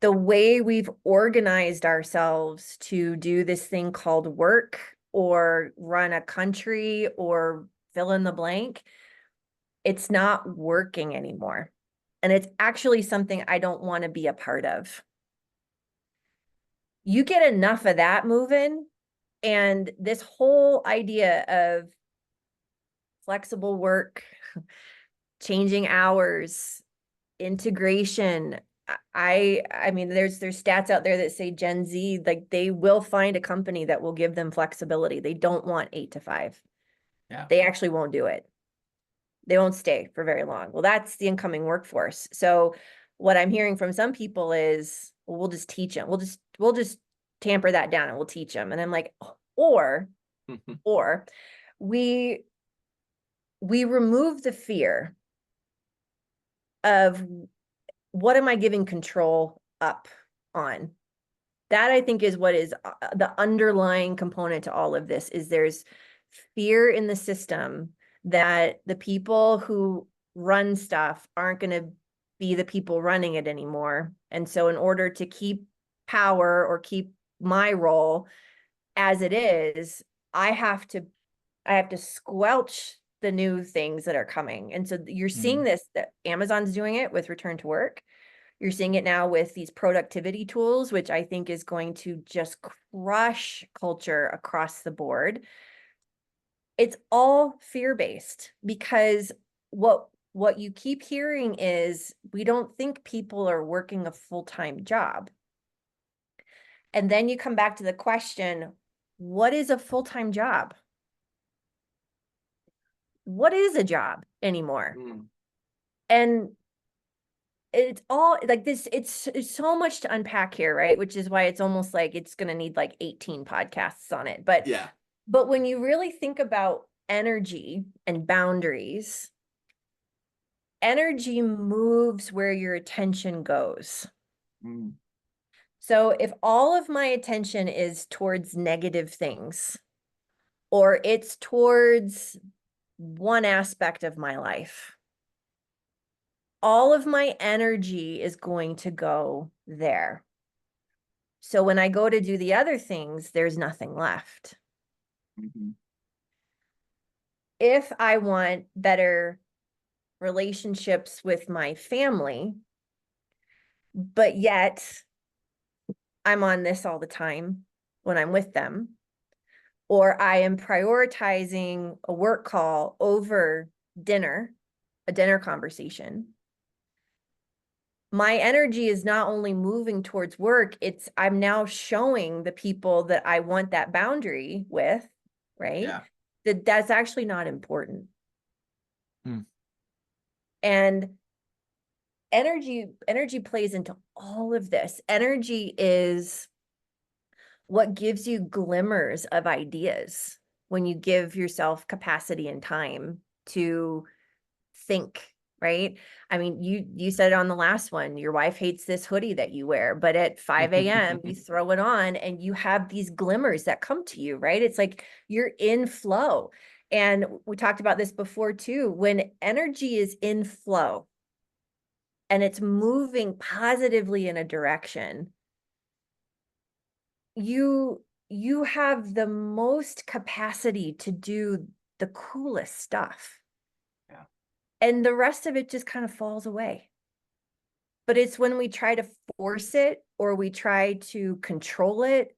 The way we've organized ourselves to do this thing called work or run a country or fill in the blank, it's not working anymore. And it's actually something I don't want to be a part of. You get enough of that moving, and this whole idea of flexible work, changing hours, integration. I mean, there's stats out there that say Gen Z, like they will find a company that will give them flexibility. They don't want 8 to 5. Yeah. They actually won't do it. They won't stay for very long. Well, that's the incoming workforce. So what I'm hearing from some people is, well, we'll just teach them. We'll just tamper that down and we'll teach them. And I'm like, or we remove the fear of what am I giving control up on? That I think is what is the underlying component to all of this is there's fear in the system that the people who run stuff aren't going to be the people running it anymore. And so in order to keep power or keep my role as it is, I have to squelch the new things that are coming. And so you're seeing this, that Amazon's doing it with return to work. You're seeing it now with these productivity tools, which I think is going to just crush culture across the board. It's all fear-based because what you keep hearing is we don't think people are working a full-time job. And then you come back to the question, what is a full-time job? What is a job anymore? And it's all like this, it's so much to unpack here, right? Which is why it's almost like it's going to need like 18 podcasts on it. But Yeah. But when you really think about energy and boundaries, energy moves where your attention goes. So if all of my attention is towards negative things, or it's towards one aspect of my life, all of my energy is going to go there. So when I go to do the other things, there's nothing left. If I want better relationships with my family, but yet I'm on this all the time when I'm with them, or I am prioritizing a work call over dinner, a dinner conversation, my energy is not only moving towards work, I'm now showing the people that I want that boundary with, right? Yeah. That's actually not important. And energy plays into all of this. Energy is what gives you glimmers of ideas when you give yourself capacity and time to think, right? I mean, you said it on the last one, your wife hates this hoodie that you wear, but at 5 a.m. you throw it on and you have these glimmers that come to you, right? It's like you're in flow. And we talked about this before too. When energy is in flow and it's moving positively in a direction, you have the most capacity to do the coolest stuff. Yeah. And the rest of it just kind of falls away. But it's when we try to force it or we try to control it,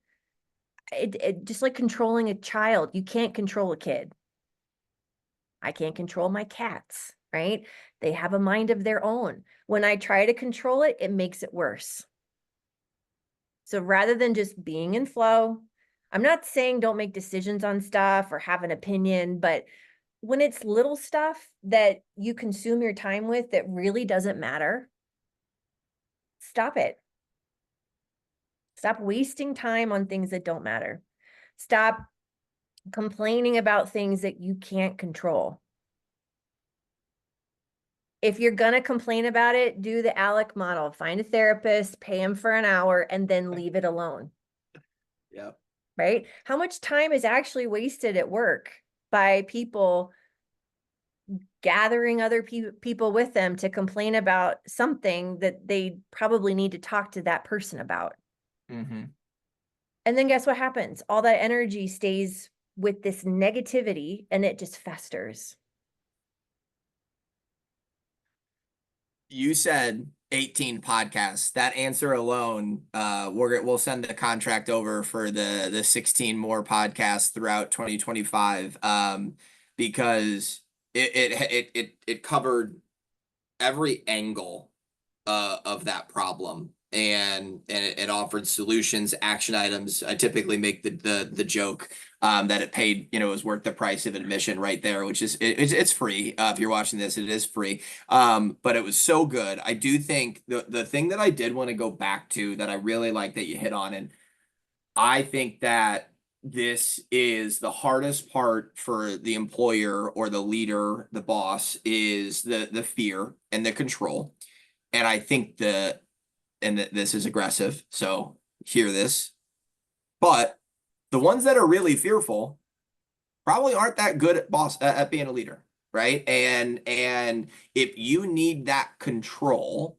it just like controlling a child. You can't control a kid. I can't control my cats, right? They have a mind of their own. When I try to control it, it makes it worse. So rather than just being in flow, I'm not saying don't make decisions on stuff or have an opinion, but when it's little stuff that you consume your time with that really doesn't matter, stop it. Stop wasting time on things that don't matter. Stop complaining about things that you can't control. If you're going to complain about it, do the Alec model. Find a therapist, pay him for an hour, and then leave it alone. Yeah. Right? How much time is actually wasted at work by people gathering other people with them to complain about something that they probably need to talk to that person about? Mm-hmm. And then guess what happens? All that energy stays with this negativity and it just festers. You said 18 podcasts. That answer alone, we'll send the contract over for the 16 more podcasts throughout 2025, because it covered every angle of that problem, and it offered solutions, action items. I typically make the joke that it paid, it was worth the price of admission right there, which is it's free. If you're watching this, it is free. But it was so good. I do think the thing that I did want to go back to that I really like that you hit on, and I think that this is the hardest part for the employer or the leader, the boss, is the fear and the control. And I think this is aggressive, so hear this. But the ones that are really fearful probably aren't that good at being a leader, right? And if you need that control,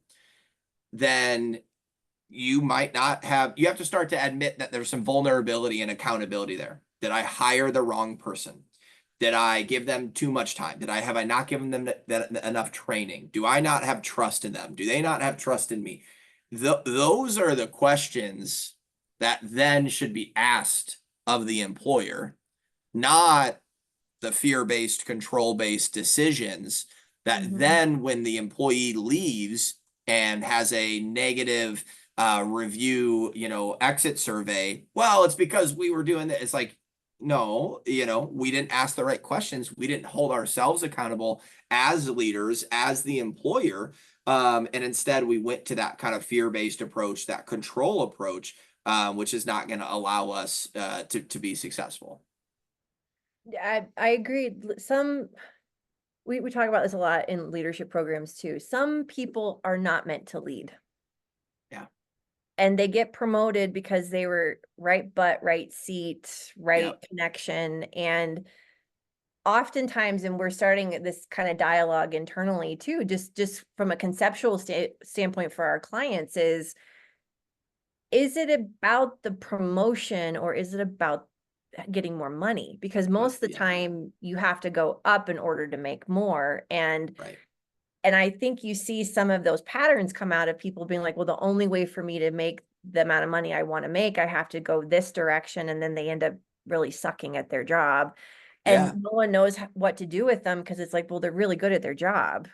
then you have to start to admit that there's some vulnerability and accountability there. Did I hire the wrong person? Did I give them too much time? Have I not given them enough training? Do I not have trust in them? Do they not have trust in me? Those are the questions that then should be asked of the employer, not the fear-based, control-based decisions that then when the employee leaves and has a negative review, exit survey, well, it's because we were doing that. It's like, no, we didn't ask the right questions. We didn't hold ourselves accountable as leaders, as the employer. And instead we went to that kind of fear-based approach, that control approach, which is not going to allow us to be successful. I agree. We talk about this a lot in leadership programs too. Some people are not meant to lead. Yeah. And they get promoted because they were right butt, right seat, right connection. And oftentimes, and we're starting this kind of dialogue internally too, just from a conceptual standpoint for our clients is it about the promotion or is it about getting more money? Because most of the time you have to go up in order to make more. And I think you see some of those patterns come out of people being like, well, the only way for me to make the amount of money I want to make, I have to go this direction. And then they end up really sucking at their job. And no one knows what to do with them because it's like, well, they're really good at their job.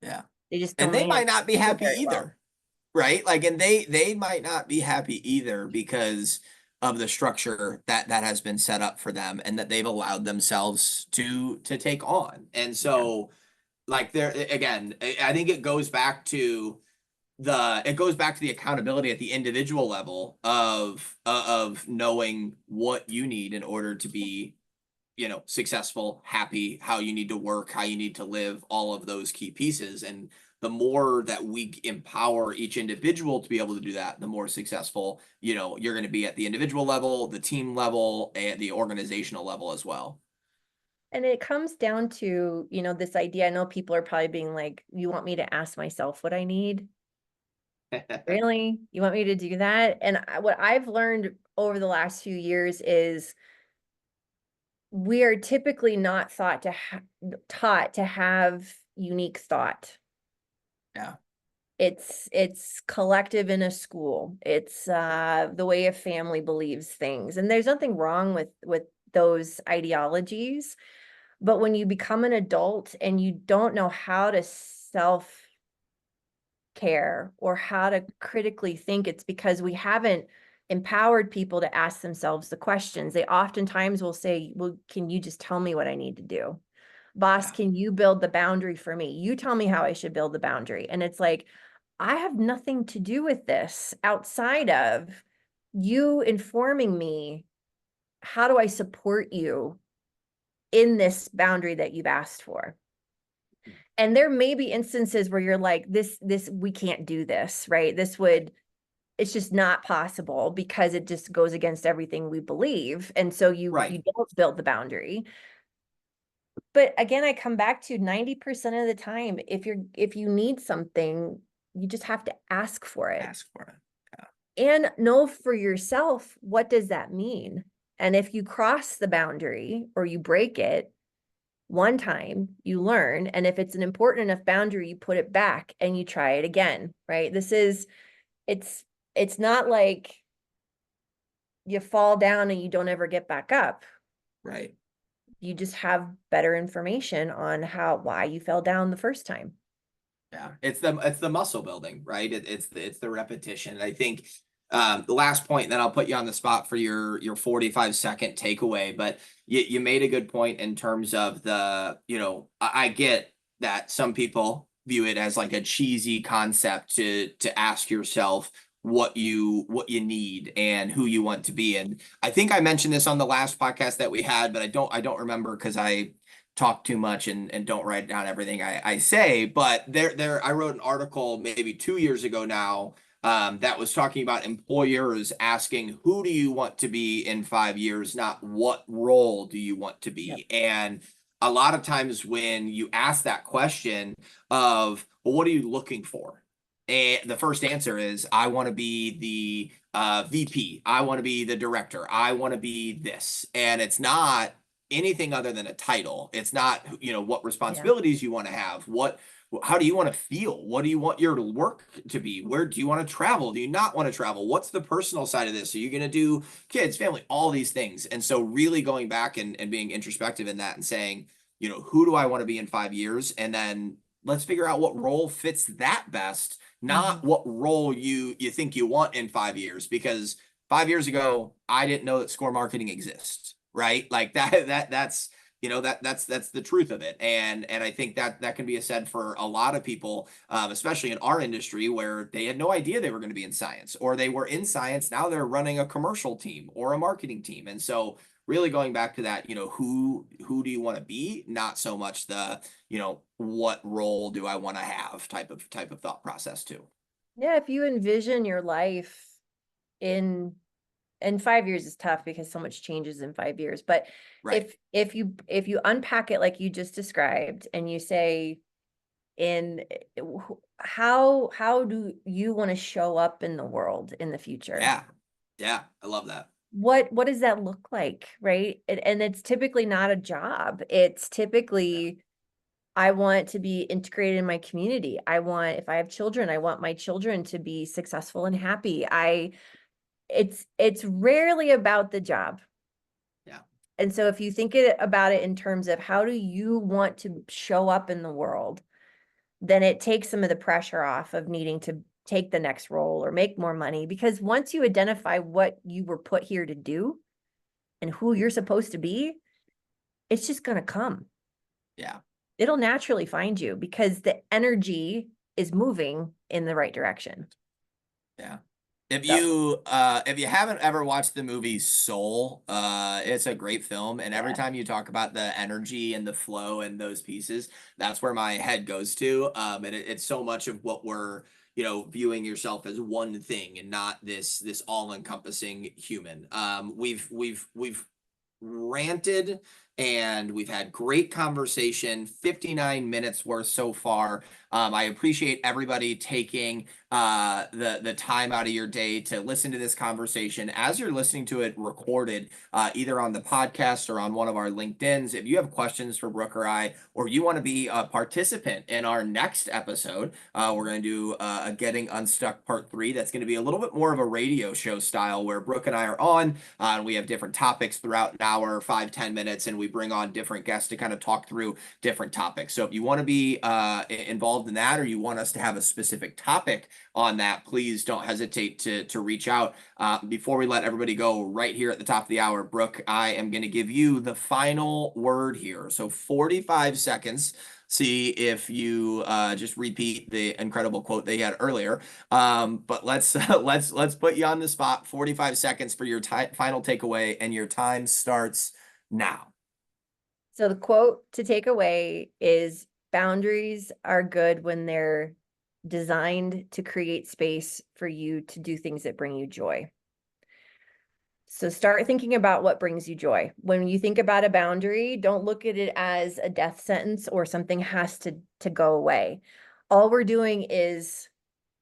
Yeah. They just And don't they might not be happy either. Well. Right? Like, and they might not be happy either because of the structure that has been set up for them and that they've allowed themselves to take on. And so like there again, I think it goes back to the accountability at the individual level of knowing what you need in order to be, successful, happy, how you need to work, how you need to live, all of those key pieces. And the more that we empower each individual to be able to do that, the more successful, you're going to be at the individual level, the team level, and the organizational level as well. And it comes down to, this idea. I know people are probably being like, you want me to ask myself what I need? Really? You want me to do that? And what I've learned over the last few years is we are typically not taught to have unique thought. Yeah. It's collective in a school. It's the way a family believes things. And there's nothing wrong with those ideologies. But when you become an adult and you don't know how to self-care or how to critically think, it's because we haven't empowered people to ask themselves the questions. They oftentimes will say, well, can you just tell me what I need to do? Boss, Yeah. can you build the boundary for me? You tell me how I should build the boundary. And it's like, I have nothing to do with this outside of you informing me. How do I support you in this boundary that you've asked for? And there may be instances where you're like, we can't do this, right? It's just not possible because it just goes against everything we believe. And so you Right. don't build the boundary. But again, I come back to 90% of the time, if you need something, you just have to ask for it Ask for it. and know for yourself, what does that mean? And if you cross the boundary or you break it one time, you learn. And if it's an important enough boundary, you put it back and you try it again, right? It's not like you fall down and you don't ever get back up. Right. You just have better information on why you fell down the first time. Yeah, it's the muscle building, right? It's the repetition. And I think the last point, then I'll put you on the spot for your 45-second takeaway. But you made a good point in terms of I get that some people view it as like a cheesy concept to ask yourself what you need and who you want to be. And I think I mentioned this on the last podcast that we had, but I don't remember because I talk too much and don't write down everything I say. But I wrote an article maybe 2 years ago now that was talking about employers asking, who do you want to be in 5 years, not what role do you want to be? Yep. And a lot of times when you ask that question of, well, what are you looking for? And the first answer is, I want to be the VP. I want to be the director. I want to be this. And it's not anything other than a title. It's not, what responsibilities you want to have. How do you want to feel? What do you want your work to be? Where do you want to travel? Do you not want to travel? What's the personal side of this? Are you going to do kids, family, all these things? And so really going back and being introspective in that and saying, who do I want to be in 5 years? And then let's figure out what role fits that best, not what role you think you want in 5 years. Because 5 years ago, I didn't know that SCORR marketing exists, right? Like that's that's the truth of it. And I think that can be said for a lot of people, especially in our industry, where they had no idea they were going to be in science, or they were in science. Now they're running a commercial team or a marketing team. And so really going back to that, who do you want to be? Not so much the, what role do I want to have type of thought process too. Yeah, if you envision your life in 5 years is tough because so much changes in 5 years. But Right. if you unpack it like you just described and you say, how do you want to show up in the world in the future? Yeah. I love that. What does that look like, right? And it's typically not a job. It's typically, I want to be integrated in my community. If I have children, I want my children to be successful and happy. It's rarely about the job. Yeah. And so if you think about it in terms of how do you want to show up in the world, then it takes some of the pressure off of needing to take the next role or make more money. Because once you identify what you were put here to do and who you're supposed to be, it's just going to come. Yeah. It'll naturally find you because the energy is moving in the right direction. Yeah. If you haven't ever watched the movie Soul, it's a great film. And every time you talk about the energy and the flow and those pieces, that's where my head goes to. And it's so much of what we're, viewing yourself as one thing and not this all-encompassing human. We've ranted and we've had great conversation, 59 minutes worth so far. I appreciate everybody taking the time out of your day to listen to this conversation. As you're listening to it recorded, either on the podcast or on one of our LinkedIns, if you have questions for Brooke or I, or you want to be a participant in our next episode, we're going to do a Getting Unstuck Part 3. That's going to be a little bit more of a radio show style where Brooke and I are on, and we have different topics throughout an hour, 5-10 minutes, and we bring on different guests to kind of talk through different topics. So if you want to be involved in that, or you want us to have a specific topic on that, please don't hesitate to reach out. Before we let everybody go, right here at the top of the hour, Brooke, I am going to give you the final word here. So 45 seconds. See if you just repeat the incredible quote they had earlier. But let's let's put you on the spot. 45 seconds for your final takeaway, and your time starts now. So the quote to take away is, boundaries are good when they're designed to create space for you to do things that bring you joy. So start thinking about what brings you joy. When you think about a boundary, don't look at it as a death sentence or something has to go away. All we're doing is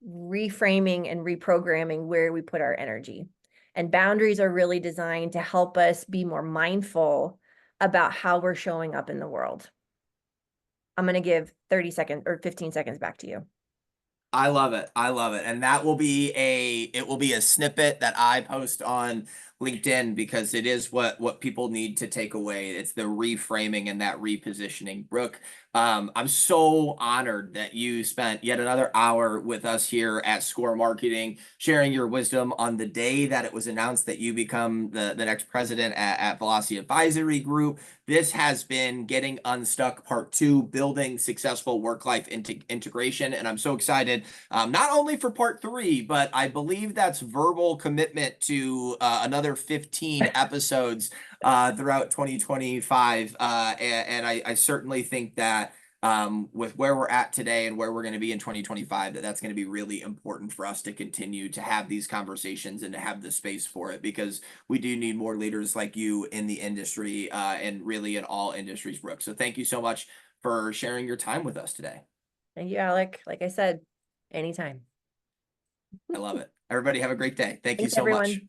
reframing and reprogramming where we put our energy. And boundaries are really designed to help us be more mindful about how we're showing up in the world. I'm going to give 30 seconds or 15 seconds back to you. I love it. I love it. And that will be a snippet that I post on LinkedIn, because it is what people need to take away. It's the reframing and that repositioning. Brooke, I'm so honored that you spent yet another hour with us here at SCORR Marketing, sharing your wisdom on the day that it was announced that you become the next president at Velocity Advisory Group. This has been Getting Unstuck Part 2, Building Successful Work-Life Integration. And I'm so excited, not only for Part 3, but I believe that's verbal commitment to another 15 episodes throughout 2025. And I certainly think that with where we're at today and where we're going to be in 2025, that's going to be really important for us to continue to have these conversations and to have the space for it, because we do need more leaders like you in the industry and really in all industries, Brooke. So thank you so much for sharing your time with us today. Thank you, Alec. Like I said, anytime. I love it. Everybody have a great day. Thank you Thanks, so everyone. much.